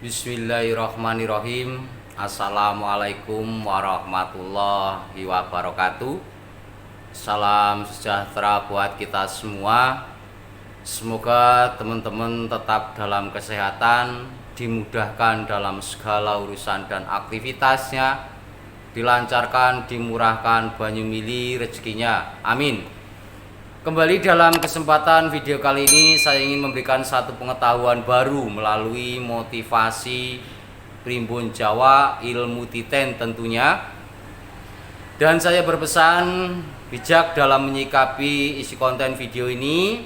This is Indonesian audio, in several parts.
Bismillahirrahmanirrahim. Assalamualaikum warahmatullahi wabarakatuh. Salam sejahtera buat kita semua. Semoga teman-teman tetap dalam kesehatan, dimudahkan dalam segala urusan dan aktivitasnya, dilancarkan, dimurahkan banyu mili rezekinya. Amin. Kembali dalam kesempatan video kali ini saya ingin memberikan satu pengetahuan baru melalui motivasi Primbon Jawa Ilmu Titen tentunya. Dan saya berpesan bijak dalam menyikapi isi konten video ini.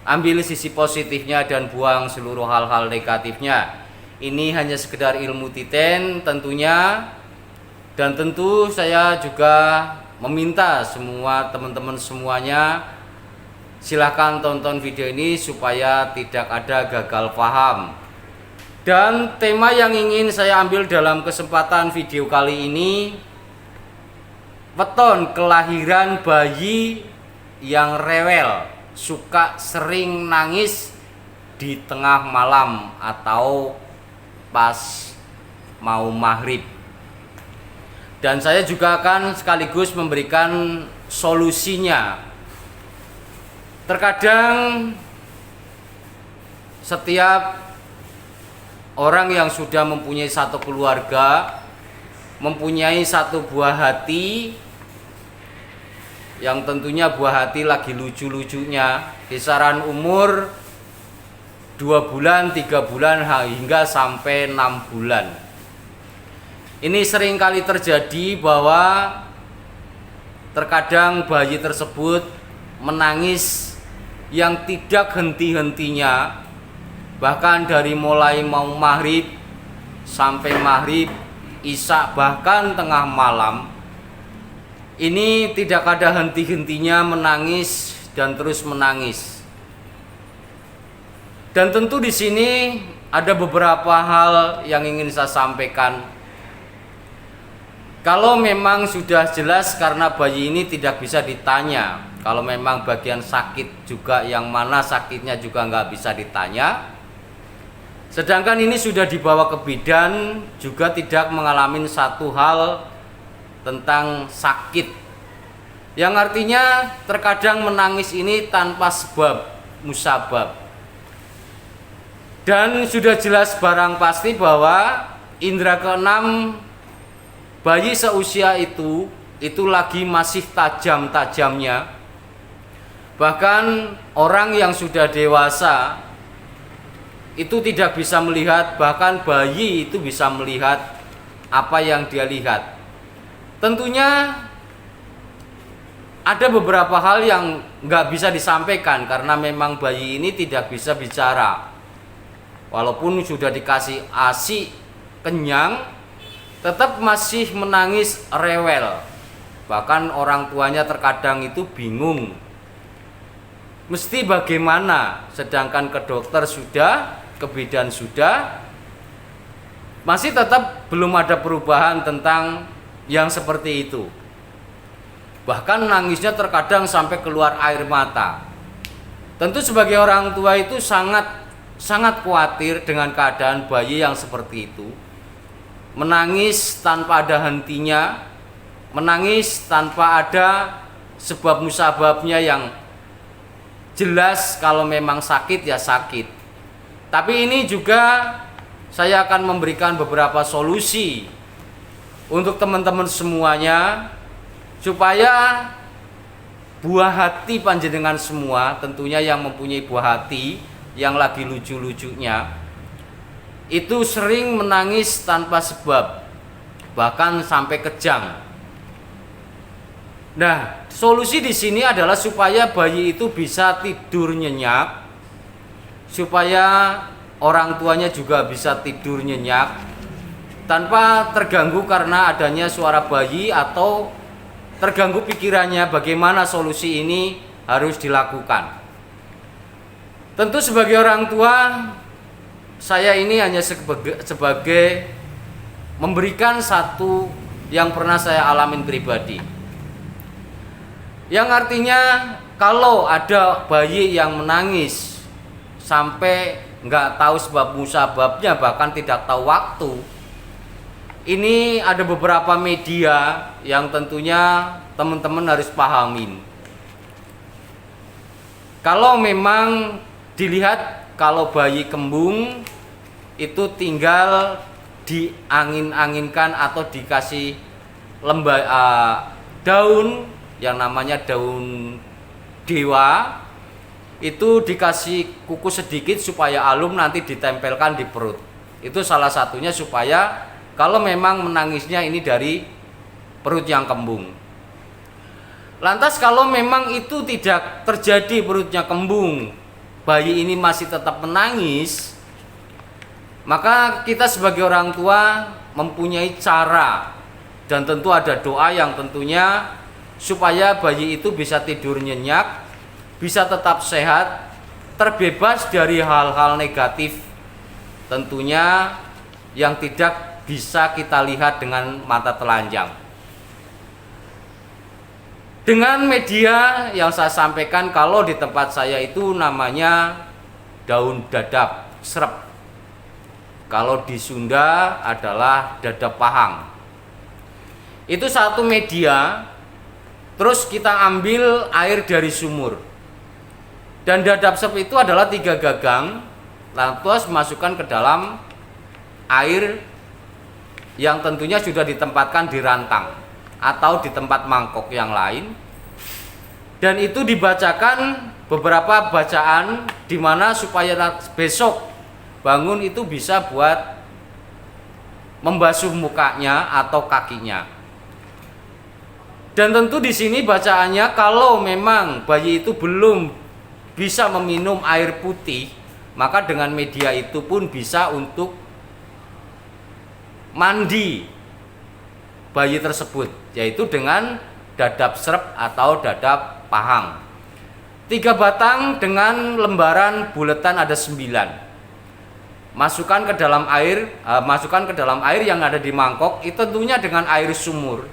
Ambil sisi positifnya dan buang seluruh hal-hal negatifnya. Ini hanya sekedar ilmu titen tentunya. Dan tentu saya juga meminta semua teman-teman semuanya silahkan tonton video ini supaya tidak ada gagal paham. Dan tema yang ingin saya ambil dalam kesempatan video kali ini, weton kelahiran bayi yang rewel, suka sering nangis di tengah malam atau pas mau maghrib. Dan saya juga akan sekaligus memberikan solusinya. Terkadang setiap orang yang sudah mempunyai satu keluarga, mempunyai satu buah hati, yang tentunya buah hati lagi lucu-lucunya, kisaran umur 2 bulan, 3 bulan hingga sampai 6 bulan. Ini sering kali terjadi bahwa terkadang bayi tersebut menangis yang tidak henti-hentinya, bahkan dari mulai mau maghrib sampai maghrib, isya, bahkan tengah malam. Ini tidak ada henti-hentinya menangis dan terus menangis. Dan tentu di sini ada beberapa hal yang ingin saya sampaikan. Kalau memang sudah jelas karena bayi ini tidak bisa ditanya, kalau memang bagian sakit juga yang mana sakitnya juga nggak bisa ditanya. Sedangkan ini sudah dibawa ke bidan juga tidak mengalami satu hal tentang sakit, yang artinya terkadang menangis ini tanpa sebab musabab. Dan sudah jelas barang pasti bahwa indera keenam bayi seusia itu lagi masih tajam-tajamnya. Bahkan orang yang sudah dewasa itu tidak bisa melihat, bahkan bayi itu bisa melihat apa yang dia lihat. Tentunya ada beberapa hal yang nggak bisa disampaikan karena memang bayi ini tidak bisa bicara. Walaupun sudah dikasih ASI kenyang, tetap masih menangis rewel. Bahkan orang tuanya terkadang itu bingung mesti bagaimana, sedangkan ke dokter sudah, ke bidan sudah, masih tetap belum ada perubahan tentang yang seperti itu. Bahkan nangisnya terkadang sampai keluar air mata. Tentu sebagai orang tua itu sangat khawatir dengan keadaan bayi yang seperti itu. Menangis tanpa ada hentinya, menangis tanpa ada sebab musababnya yang jelas. Kalau memang sakit ya sakit. Tapi ini juga saya akan memberikan beberapa solusi untuk teman-teman semuanya, supaya buah hati panjenengan semua, tentunya yang mempunyai buah hati yang lagi lucu-lucunya, itu sering menangis tanpa sebab, bahkan sampai kejang. Nah, solusi di sini adalah supaya bayi itu bisa tidur nyenyak, supaya orang tuanya juga bisa tidur nyenyak tanpa terganggu karena adanya suara bayi atau terganggu pikirannya. Bagaimana solusi ini harus dilakukan? Tentu sebagai orang tua, saya ini hanya sebagai memberikan satu yang pernah saya alamin pribadi. Yang artinya kalau ada bayi yang menangis sampai nggak tahu sebab musababnya, bahkan tidak tahu waktu. Ini ada beberapa media yang tentunya teman-teman harus pahamin. Kalau memang dilihat, kalau bayi kembung itu tinggal diangin-anginkan atau dikasih daun yang namanya daun dewa, itu dikasih kukus sedikit supaya alum, nanti ditempelkan di perut. Itu salah satunya supaya kalau memang menangisnya ini dari perut yang kembung. Lantas kalau memang itu tidak terjadi, perutnya kembung, bayi ini masih tetap menangis, maka kita sebagai orang tua mempunyai cara, dan tentu ada doa yang tentunya supaya bayi itu bisa tidur nyenyak, bisa tetap sehat, terbebas dari hal-hal negatif tentunya yang tidak bisa kita lihat dengan mata telanjang. Dengan media yang saya sampaikan, kalau di tempat saya itu namanya daun dadap serep. Kalau di Sunda adalah dadap pahang. Itu satu media. Terus kita ambil air dari sumur. Dan dadap serep itu adalah 3 gagang. Lantas masukkan ke dalam air yang tentunya sudah ditempatkan di rantang atau di tempat mangkok yang lain. Dan itu dibacakan beberapa bacaan, di mana supaya besok bangun itu bisa buat membasuh mukanya atau kakinya. Dan tentu di sini bacaannya, kalau memang bayi itu belum bisa meminum air putih, maka dengan media itu pun bisa untuk mandi bayi tersebut, yaitu dengan dadap serep atau dadap pahang. 3 batang dengan lembaran buletan ada 9. Masukkan ke dalam air yang ada di mangkok, itu tentunya dengan air sumur.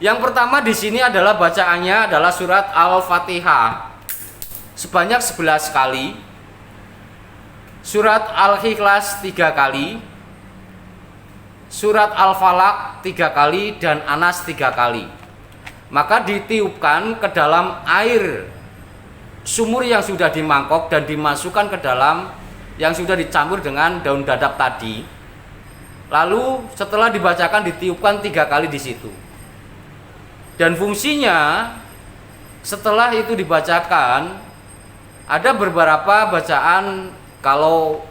Yang pertama di sini adalah bacaannya adalah surat Al-Fatihah sebanyak 11 kali, surat Al-Ikhlas 3 kali, surat Al-Falaq 3 kali, dan Anas 3 kali. Maka ditiupkan ke dalam air sumur yang sudah dimangkok dan dimasukkan ke dalam yang sudah dicampur dengan daun dadap tadi. Lalu setelah dibacakan ditiupkan 3 kali di situ. Dan fungsinya setelah itu dibacakan, ada beberapa bacaan. Kalau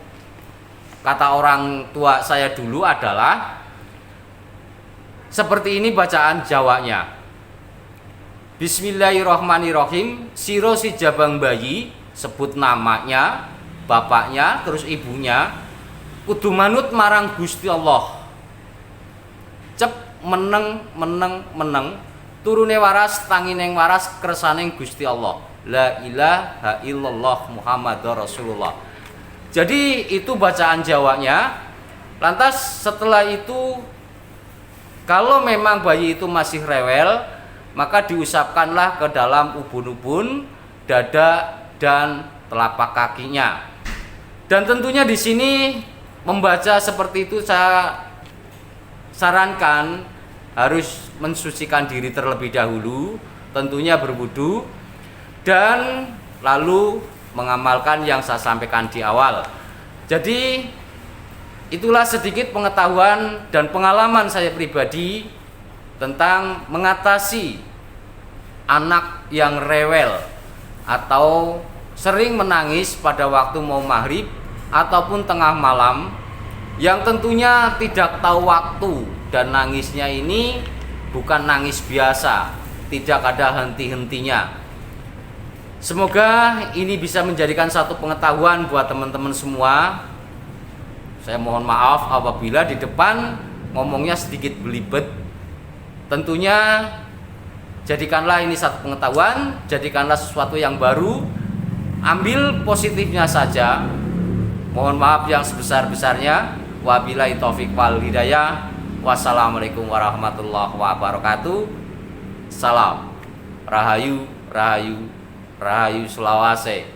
kata orang tua saya dulu adalah seperti ini bacaan Jawanya. Bismillahirrahmanirrahim. Siro si jabang bayi, sebut namanya, bapaknya, terus ibunya, kudu manut marang Gusti Allah. Cep meneng meneng meneng, turune waras tangineng waras kersaning Gusti Allah. La ilaha illallah Muhammadur Rasulullah. Jadi itu bacaan Jawanya. Lantas setelah itu, kalau memang bayi itu masih rewel, maka diusapkanlah ke dalam ubun-ubun, dada, dan telapak kakinya. Dan tentunya di sini membaca seperti itu saya sarankan harus mensucikan diri terlebih dahulu, tentunya berwudu, dan lalu mengamalkan yang saya sampaikan di awal. Jadi itulah sedikit pengetahuan dan pengalaman saya pribadi tentang mengatasi anak yang rewel atau sering menangis pada waktu mau maghrib ataupun tengah malam, yang tentunya tidak tahu waktu, dan nangisnya ini bukan nangis biasa, tidak ada henti-hentinya. Semoga ini bisa menjadikan satu pengetahuan buat teman-teman semua. Saya mohon maaf apabila di depan ngomongnya sedikit belibet. Tentunya jadikanlah ini satu pengetahuan, jadikanlah sesuatu yang baru, ambil positifnya saja. Mohon maaf yang sebesar-besarnya. Wabillahi taufik wal hidayah. Wassalamualaikum warahmatullahi wabarakatuh. Salam. Rahayu, rahayu, rahayu Selawase.